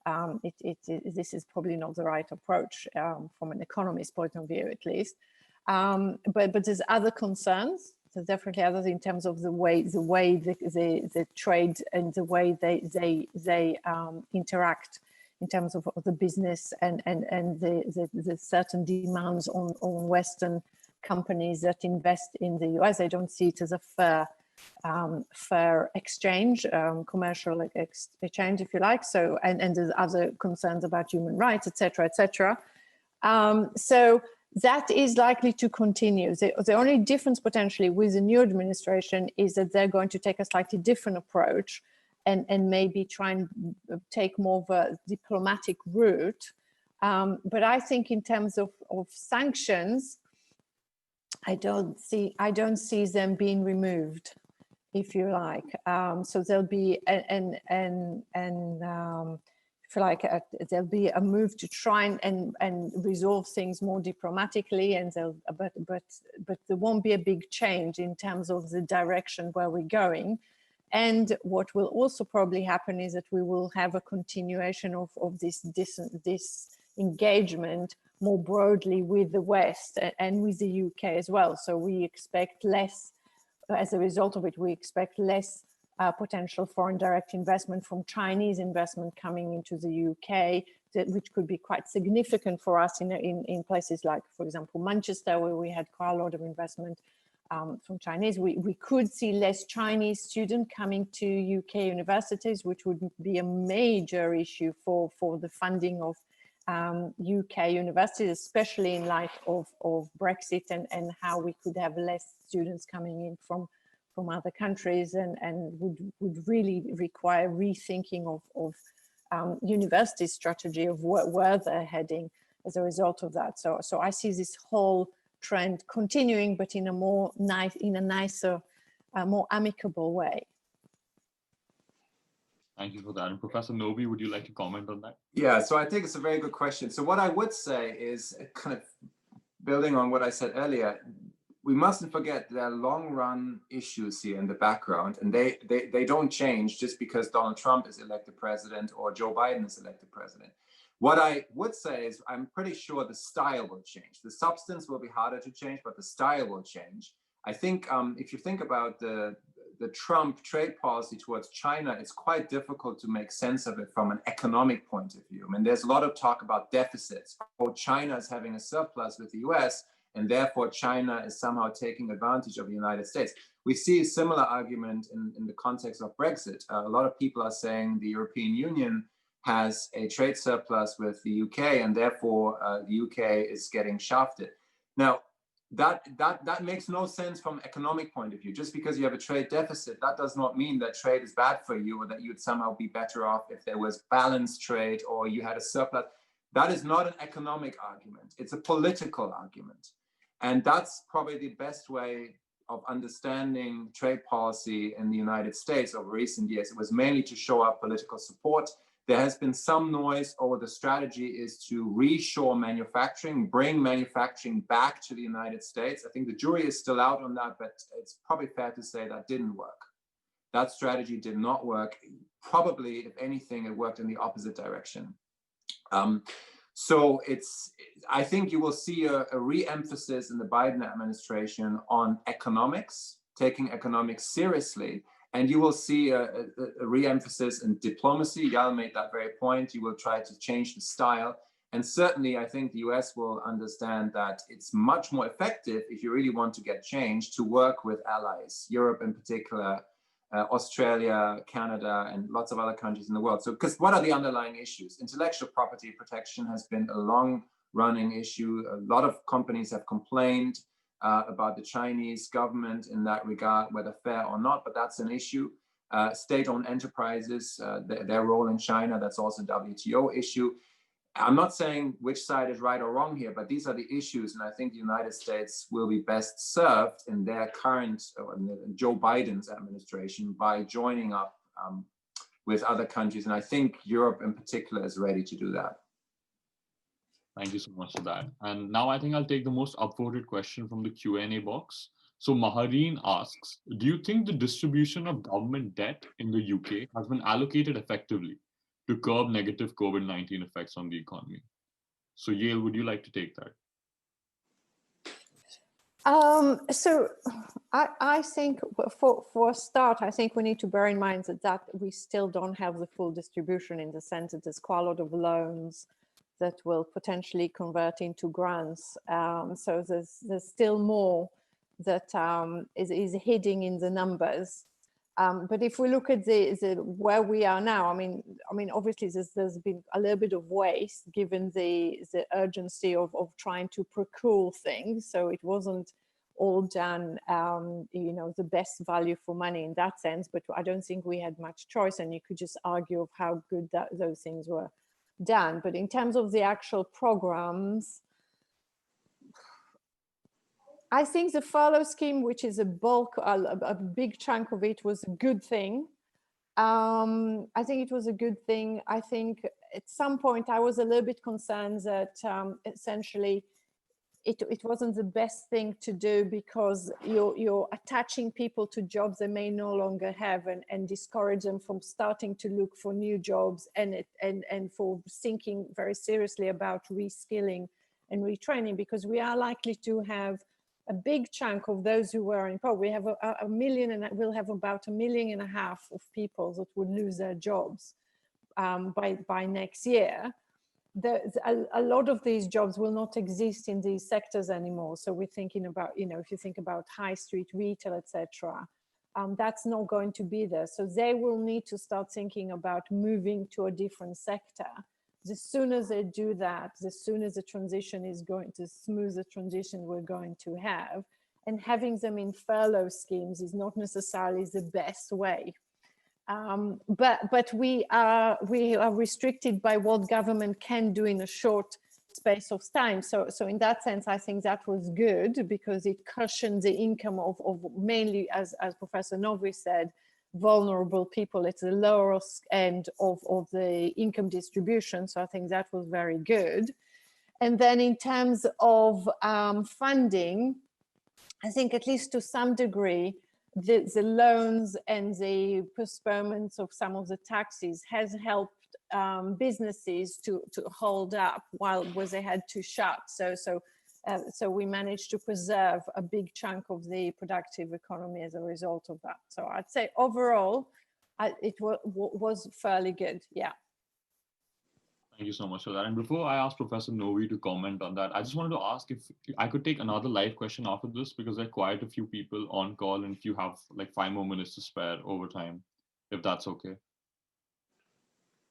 This is probably not the right approach from an economist point of view, at least. But there's other concerns. There's definitely others in terms of the way the trade and the way they interact in terms of the business and the certain demands on Western companies that invest in the US. They don't see it as a fair exchange, commercial exchange, if you like. So, and there's other concerns about human rights, etc., etc. So that is likely to continue. The only difference potentially with the new administration is that they're going to take a slightly different approach and maybe try and take more of a diplomatic route. But I think in terms of sanctions, I don't see them being removed, if you like. So there'll be there'll be a move to try and resolve things more diplomatically, and but there won't be a big change in terms of the direction where we're going. And what will also probably happen is that we will have a continuation of this engagement more broadly with the West and with the UK as well. So we expect less, as a result of it, we expect less potential foreign direct investment from Chinese investment coming into the UK, which could be quite significant for us in places like, for example, Manchester, where we had quite a lot of investment from Chinese. We could see less Chinese students coming to UK universities, which would be a major issue for the funding of UK universities, especially in light of Brexit and how we could have less students coming in from other countries, and would really require rethinking of university strategy of where they're heading as a result of that. So I see this whole trend continuing, but in a nicer, more amicable way. Thank you for that. And Professor Novy, would you like to comment on that? Yeah, so I think it's a very good question. So what I would say is, kind of building on what I said earlier, we mustn't forget there are long-run issues here in the background, and they don't change just because Donald Trump is elected president or Joe Biden is elected president. What I would say is I'm pretty sure the style will change. The substance will be harder to change, but the style will change. I think if you think about the Trump trade policy towards China, it's quite difficult to make sense of it from an economic point of view. I mean, there's a lot of talk about deficits. Oh, China is having a surplus with the US, and therefore China is somehow taking advantage of the United States. We see a similar argument in the context of Brexit. A lot of people are saying the European Union has a trade surplus with the UK, and therefore the UK is getting shafted. Now, that makes no sense from an economic point of view. Just because you have a trade deficit, that does not mean that trade is bad for you, or that you would somehow be better off if there was balanced trade or you had a surplus. That is not an economic argument. It's a political argument. And that's probably the best way of understanding trade policy in the United States over recent years. It was mainly to show up political support. There has been some noise over the strategy is to reshore manufacturing, bring manufacturing back to the United States. I think the jury is still out on that, but it's probably fair to say that didn't work. That strategy did not work. Probably, if anything, it worked in the opposite direction. So I think you will see a re-emphasis in the Biden administration on economics, taking economics seriously. And you will see a re-emphasis in diplomacy. Yael made that very point. You will try to change the style. And certainly, I think the US will understand that it's much more effective if you really want to get change to work with allies, Europe in particular, Australia, Canada, and lots of other countries in the world. So, because what are the underlying issues? Intellectual property protection has been a long-running issue. A lot of companies have complained about the Chinese government in that regard, whether fair or not, but that's an issue. State-owned enterprises, their role in China, that's also a WTO issue. I'm not saying which side is right or wrong here, but these are the issues, and I think the United States will be best served in their current, in Joe Biden's administration, by joining up with other countries, and I think Europe in particular is ready to do that. Thank you so much for that. And now I think I'll take the most upvoted question from the Q&A box. So Mahareen asks, do you think the distribution of government debt in the UK has been allocated effectively to curb negative COVID-19 effects on the economy? So Yael, would you like to take that? So I think for a start, I think we need to bear in mind that we still don't have the full distribution, in the sense that there's quite a lot of loans that will potentially convert into grants. So there's still more that is hidden in the numbers. But if we look at the where we are now, I mean, obviously there's been a little bit of waste given the urgency of trying to procure things. So it wasn't all done, the best value for money in that sense. But I don't think we had much choice, and you could just argue of how good those things were done. But in terms of the actual programs, I think the furlough scheme, which is a big chunk of it, was a good thing. I think it was a good thing. I think at some point I was a little bit concerned that essentially it wasn't the best thing to do, because you're attaching people to jobs they may no longer have, and discourage them from starting to look for new jobs, and for thinking very seriously about reskilling and retraining, because we are likely to have a big chunk of those who were in power. We have a million, and we'll have about 1.5 million of people that would lose their jobs by next year. A lot of these jobs will not exist in these sectors anymore. So we're thinking about, if you think about high street retail, etc., that's not going to be there. So they will need to start thinking about moving to a different sector. The sooner they do that, the sooner the transition is going to smooth the transition we're going to have. And having them in furlough schemes is not necessarily the best way. But we are restricted by what government can do in a short space of time. So in that sense, I think that was good, because it cushioned the income of mainly, as Professor Novy said, vulnerable people at the lower end of the income distribution. So I think that was very good. And then in terms of funding, I think at least to some degree, the loans and the postponements of some of the taxes has helped businesses to hold up while they had to shut. So we managed to preserve a big chunk of the productive economy as a result of that. So I'd say overall, it was fairly good, yeah. Thank you so much for that. And before I ask Professor Novy to comment on that, I just wanted to ask if I could take another live question after this, because there are quite a few people on call, and if you have like 5 more minutes to spare over time, if that's okay.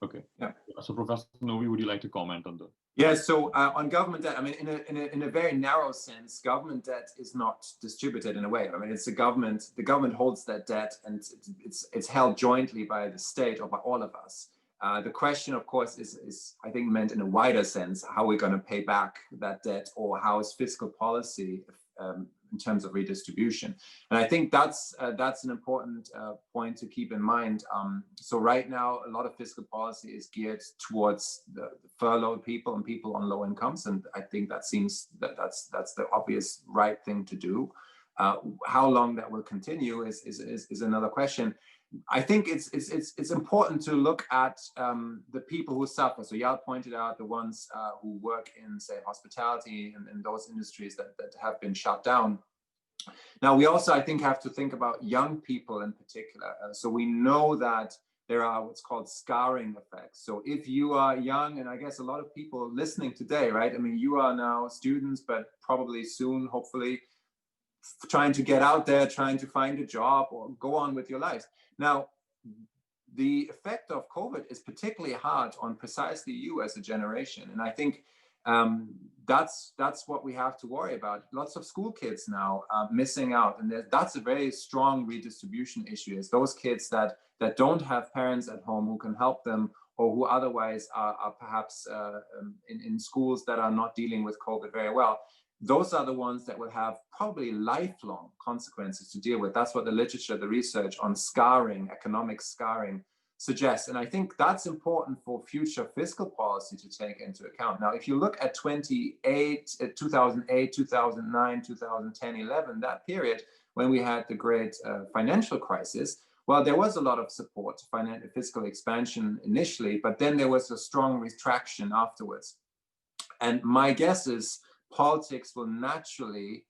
Okay. Yeah. So Professor Novy, would you like to comment on that? Yeah, so on government debt, I mean, in a very narrow sense, government debt is not distributed in a way. I mean, the government holds that debt, and it's held jointly by the state or by all of us. The question, of course, is I think meant in a wider sense, how we're going to pay back that debt, or how is fiscal policy in terms of redistribution. And I think that's an important point to keep in mind. So right now, a lot of fiscal policy is geared towards the furloughed people and people on low incomes. And I think that seems that's the obvious right thing to do. How long that will continue is another question. I think it's important to look at the people who suffer. So Yael pointed out the ones who work in, say, hospitality and those industries that have been shut down. Now, we also, I think, have to think about young people in particular. So we know that there are what's called scarring effects. So if you are young, and I guess a lot of people listening today, right? I mean, you are now students, but probably soon, hopefully, trying to get out there, trying to find a job or go on with your lives. Now, the effect of COVID is particularly hard on precisely you as a generation. And I think that's what we have to worry about. Lots of school kids now are missing out. And that's a very strong redistribution issue. Is those kids that don't have parents at home who can help them, or who otherwise are perhaps in schools that are not dealing with COVID very well. Those are the ones that will have probably lifelong consequences to deal with. That's what the literature, the research on scarring, economic scarring, suggests. And I think that's important for future fiscal policy to take into account. Now, if you look at 2008, 2009, 2010, 11, that period when we had the great financial crisis, well, there was a lot of support to fiscal expansion initially, but then there was a strong retraction afterwards. And my guess is politics will naturally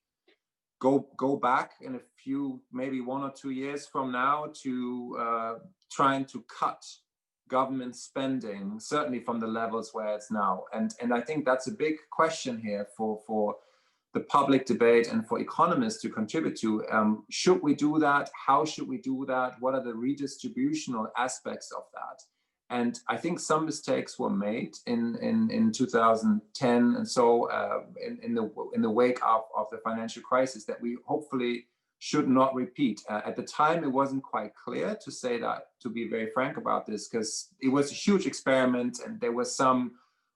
go back in a few, maybe 1 or 2 years from now, to trying to cut government spending, certainly from the levels where it's now. And I think that's a big question here for the public debate and for economists to contribute to. Should we do that? How should we do that? What are the redistributional aspects of that? And I think some mistakes were made in 2010 and so in the wake of the financial crisis that we hopefully should not repeat. At the time, it wasn't quite clear to say that, to be very frank about this, because it was a huge experiment and there were some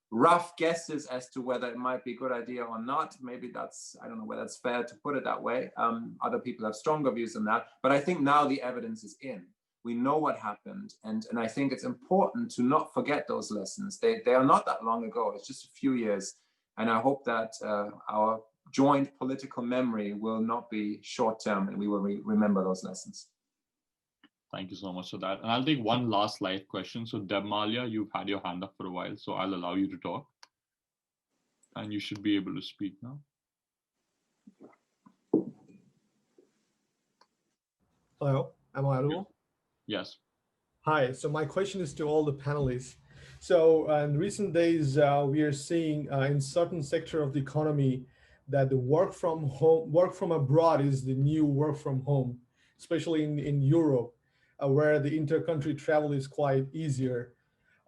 rough guesses as to whether it might be a good idea or not. Maybe that's, I don't know whether it's fair to put it that way. Other people have stronger views on that, but I think now the evidence is in. We know what happened, and I think it's important to not forget those lessons. They are not that long ago, it's just a few years, and I hope that our joint political memory will not be short-term and we will remember those lessons. Thank you so much for that. And I'll take one last live question. So Debmalia, you've had your hand up for a while, so I'll allow you to talk. And you should be able to speak now. Hello, am I audible? Yes. Hi, so my question is to all the panelists. So in recent days, we are seeing in certain sector of the economy that the work from abroad is the new work from home, especially in Europe, where the inter-country travel is quite easier.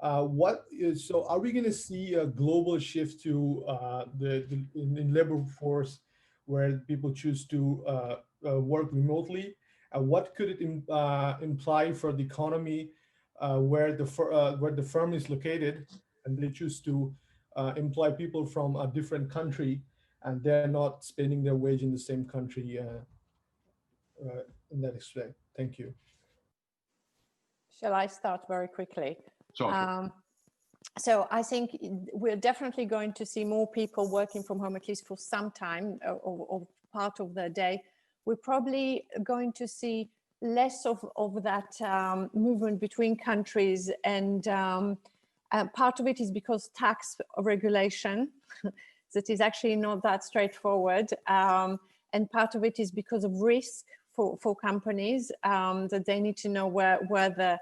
So are we going to see a global shift to in labor force where people choose to work remotely? What could it imply for the economy where the firm is located and they choose to employ people from a different country and they're not spending their wage in the same country in that respect? Thank you. Shall I start very quickly? Sure. So I think we're definitely going to see more people working from home, at least for some time or part of their day. We're probably going to see less of that movement between countries, and part of it is because tax regulation that is actually not that straightforward, and part of it is because of risk for companies, that they need to know where the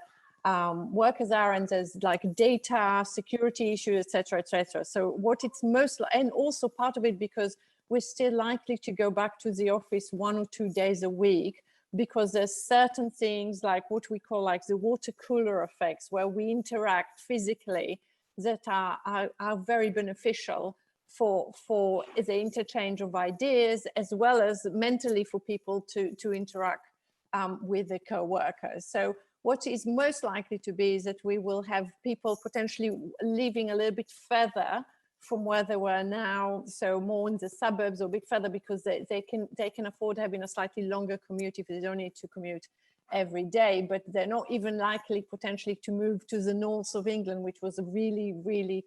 workers are, and there's like data security issues, etc., etc. So what it's most, and also part of it because we're still likely to go back to the office 1 or 2 days a week, because there's certain things like what we call like the water cooler effects, where we interact physically, that are very beneficial for the interchange of ideas, as well as mentally for people to interact with the co-workers. So what is most likely to be is that we will have people potentially living a little bit further from where they were now, so more in the suburbs or a bit further, because they can afford having a slightly longer commute if they don't need to commute every day. But they're not even likely potentially to move to the north of England, which was really, really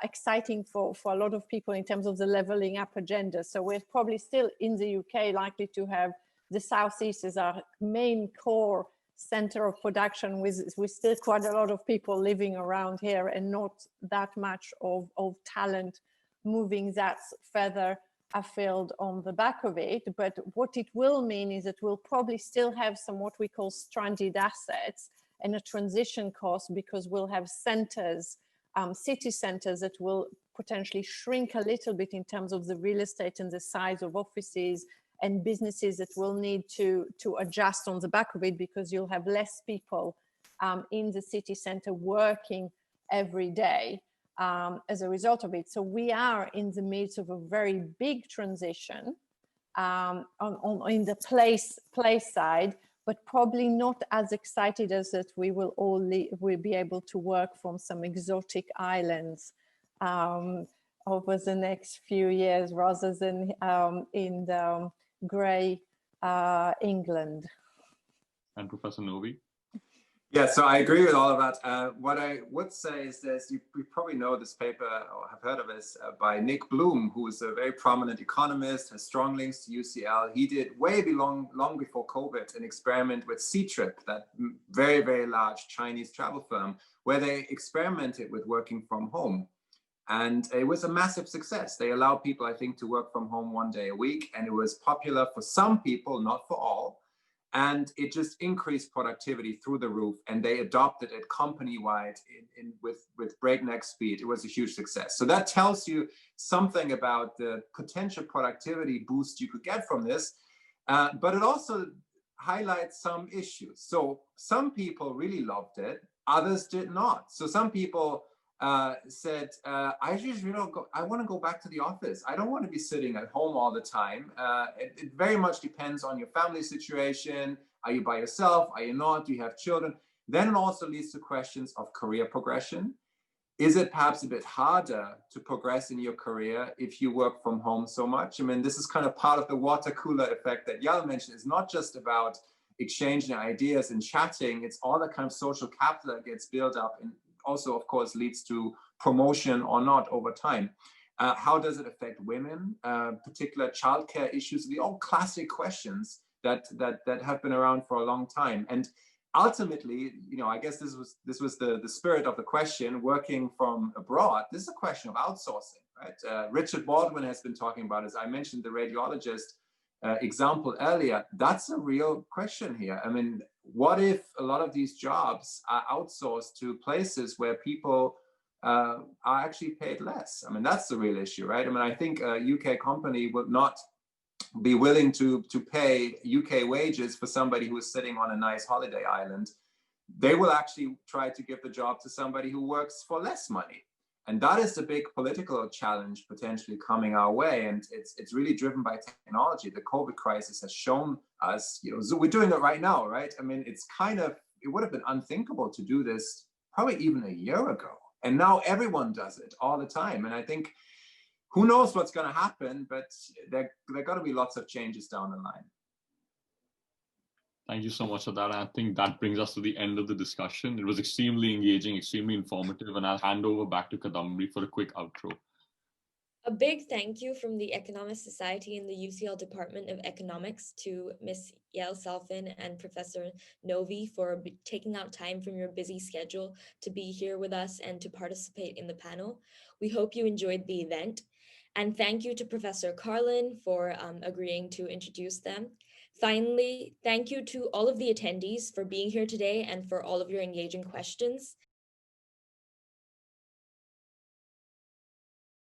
exciting for a lot of people in terms of the levelling up agenda. So we're probably still in the UK likely to have the southeast as our main core center of production, with still quite a lot of people living around here and not that much of talent moving that further afield on the back of it. But what it will mean is that we'll probably still have some what we call stranded assets and a transition cost, because we'll have centers, city centers that will potentially shrink a little bit in terms of the real estate and the size of offices, and businesses that will need to adjust on the back of it, because you'll have less people in the city center working every day as a result of it. So we are in the midst of a very big transition in the place side, but probably not as excited as that we will we'll be able to work from some exotic islands over the next few years, rather than in the grey England. And Professor Novy? Yeah, so I agree with all of that. What I would say is this: you probably know this paper or have heard of this by Nick Bloom, who is a very prominent economist, has strong links to UCL. He did long before COVID an experiment with Ctrip, that very, very large Chinese travel firm, where they experimented with working from home. And it was a massive success. They allowed people, I think, to work from home 1 day a week, and it was popular for some people, not for all. and it just increased productivity through the roof. And they adopted it company-wide with breakneck speed. It was a huge success. So that tells you something about the potential productivity boost you could get from this. But it also highlights some issues. So some people really loved it, others did not. So some people said, I want to go back to the office. I don't want to be sitting at home all the time. It very much depends on your family situation. Are you by yourself? Are you not? Do you have children? Then it also leads to questions of career progression. Is it perhaps a bit harder to progress in your career if you work from home so much? I mean, this is kind of part of the water cooler effect that Yael mentioned. It's not just about exchanging ideas and chatting. It's all the kind of social capital that gets built up and also, of course, leads to promotion or not over time. How does it affect women? Particular childcare issues, the all classic questions that have been around for a long time. And ultimately, I guess this was the spirit of the question, working from abroad. This is a question of outsourcing, right? Richard Baldwin has been talking about, as I mentioned, the radiologist example earlier. That's a real question here. I mean, what if a lot of these jobs are outsourced to places where people are actually paid less? I mean, that's the real issue, right? I mean, I think a UK company would not be willing to pay UK wages for somebody who is sitting on a nice holiday island. They will actually try to give the job to somebody who works for less money. And that is the big political challenge potentially coming our way. And it's really driven by technology. The COVID crisis has shown us, so we're doing it right now, right? I mean, it would have been unthinkable to do this probably even a year ago. And now everyone does it all the time. And I think, who knows what's going to happen, but there got to be lots of changes down the line. Thank you so much for that. I think that brings us to the end of the discussion. It was extremely engaging, extremely informative, and I'll hand over back to Kadambari for a quick outro. A big thank you from the Economic Society and the UCL Department of Economics to Ms. Yael Selfin and Professor Novy for taking out time from your busy schedule to be here with us and to participate in the panel. We hope you enjoyed the event. And thank you to Professor Carlin for agreeing to introduce them. Finally, thank you to all of the attendees for being here today and for all of your engaging questions.